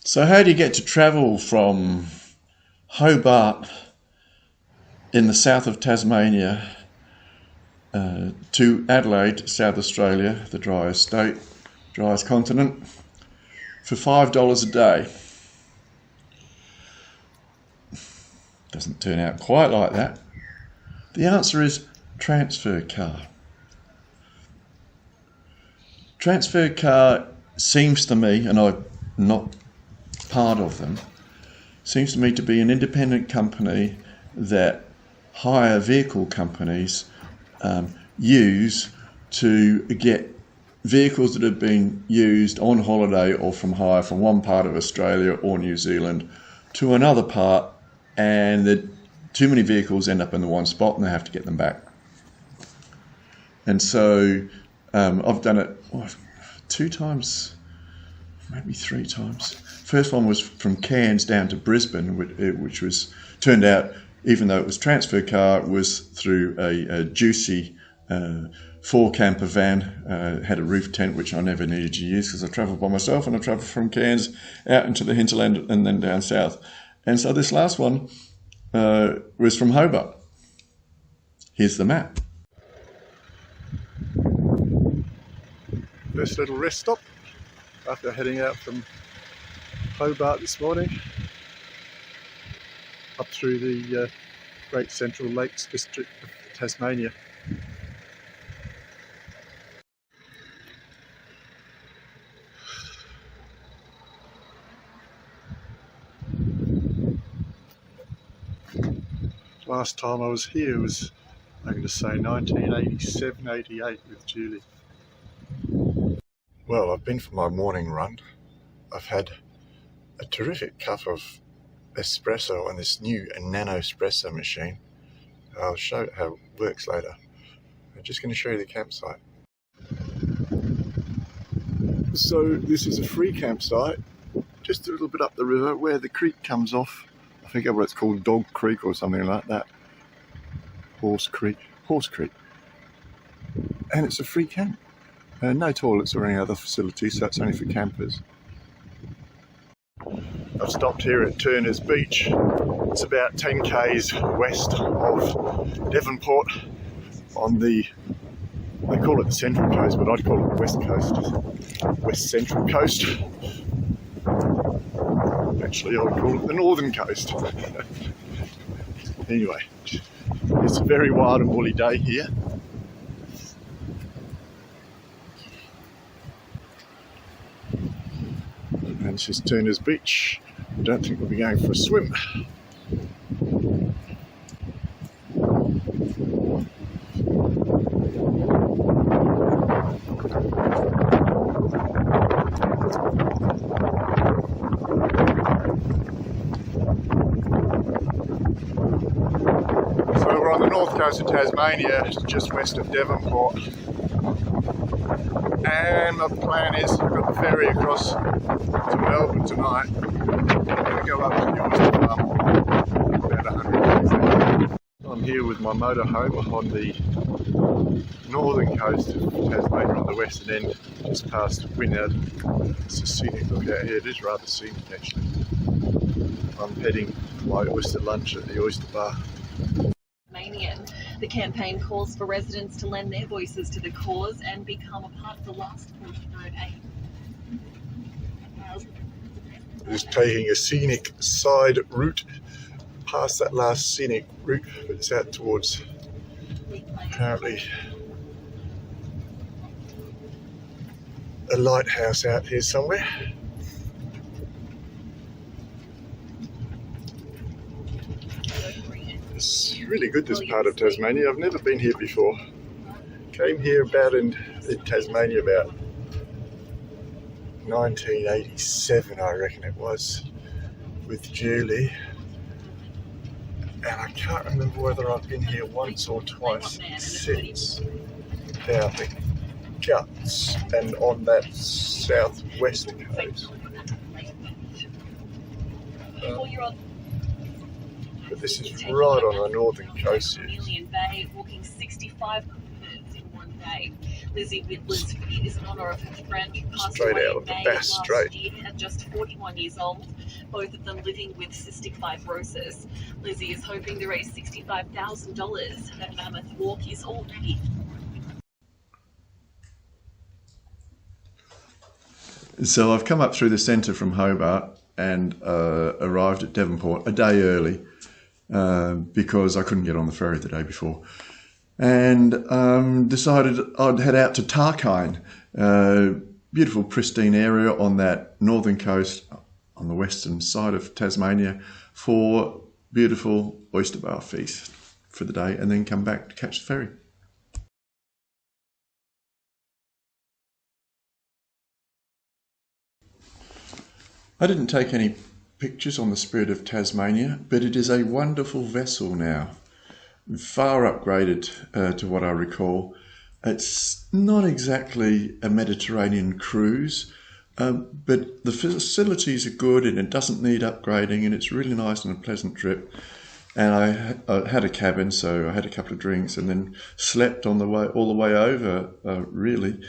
So how do you get to travel from Hobart in the south of Tasmania to Adelaide, South Australia, the driest state, driest continent, for $5 a day? Doesn't turn out quite like that. The answer is transfer car. Transfer car seems to me, and I'm not part of them, seems to me to be an independent company that hire vehicle companies use to get vehicles that have been used on holiday or from hire from one part of Australia or New Zealand to another part, and that too many vehicles end up in the one spot and they have to get them back. And so I've done it 2 times, maybe 3 times. First one was from Cairns down to Brisbane, which was turned out, even though it was transfer car, it was through a juicy 4-camper van, had a roof tent, which I never needed to use because I travelled by myself, and I travelled from Cairns out into the hinterland and then down south. And so this last one was from Hobart. Here's the map. First little rest stop after heading out from Hobart this morning, up through the Great Central Lakes district of Tasmania. Last time I was here was, I'm going to say, 1987-88 with Julie. Well, I've been for my morning run. I've had a terrific cup of espresso on this new nano espresso machine. I'll show how it works later. I'm just going to show you the campsite. So this is a free campsite, just a little bit up the river where the creek comes off. I think it's called Dog Creek or something like that. Horse Creek. And it's a free camp. No toilets or any other facilities, so it's only for campers. I've stopped here at Turner's Beach. It's about 10 k's west of Devenport on the, they call it the Central Coast, but I'd call it the West Coast. West Central Coast. Actually, I would call it the Northern Coast. Anyway, it's a very wild and woolly day here. And this is Turner's Beach. I don't think we'll be going for a swim. So we're on the north coast of Tasmania, just west of Devenport. And my plan is, I've got the ferry across to Melbourne tonight. I'm going to go up to the oyster farm, about 100 k's. I'm here with my motorhome on the northern coast of Tasmania on the western end, just past Wynyard. It's a scenic look out here. It is rather scenic actually. I'm heading for my oyster lunch at the oyster bar. The campaign calls for residents to lend their voices to the cause and become a part of the last push to vote aid. Just taking a scenic side route past that last scenic route, but it's out towards apparently a lighthouse out here somewhere. It's really good, this part of Tasmania. I've never been here before. Came here in Tasmania about 1987, I reckon it was, with Julie. And I can't remember whether I've been here once or twice since. Down the guts and on that southwest coast. But this is right on the northern coast here. Bay, walking 65 kilometres in one day. Lizzie Whitler's is in honour of her friend who passed Straight away out of the in May Bass last Strait. year. just 41 years old, both of them living with cystic fibrosis. Lizzie is hoping to raise $65,000. Her mammoth walk is all ready. So I've come up through the centre from Hobart and arrived at Devenport a day early because I couldn't get on the ferry the day before, and decided I'd head out to Tarkine, beautiful pristine area on that northern coast on the western side of Tasmania, for beautiful oyster bar feast for the day, and then come back to catch the ferry. I didn't take any pictures on the Spirit of Tasmania, but it is a wonderful vessel now, far upgraded to what I recall. It's not exactly a Mediterranean cruise, but the facilities are good and it doesn't need upgrading, and it's really nice and a pleasant trip. And I had a cabin, so I had a couple of drinks and then slept on the way all the way over, really.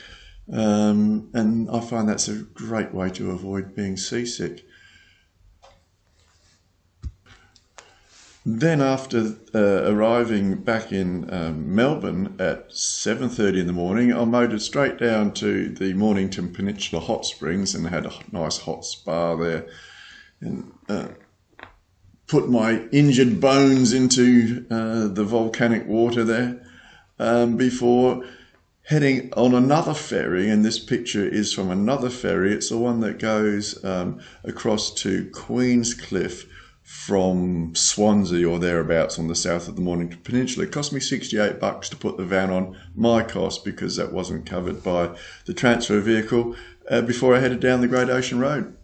And I find that's a great way to avoid being seasick. Then after arriving back in Melbourne at 7:30 in the morning, I motored straight down to the Mornington Peninsula hot springs and had a nice hot spa there, and put my injured bones into the volcanic water there before heading on another ferry. And this picture is from another ferry. It's the one that goes across to Queenscliff from Swansea or thereabouts on the south of the Mornington Peninsula. It cost me $68 to put the van on, my cost, because that wasn't covered by the transfer vehicle, before I headed down the Great Ocean Road.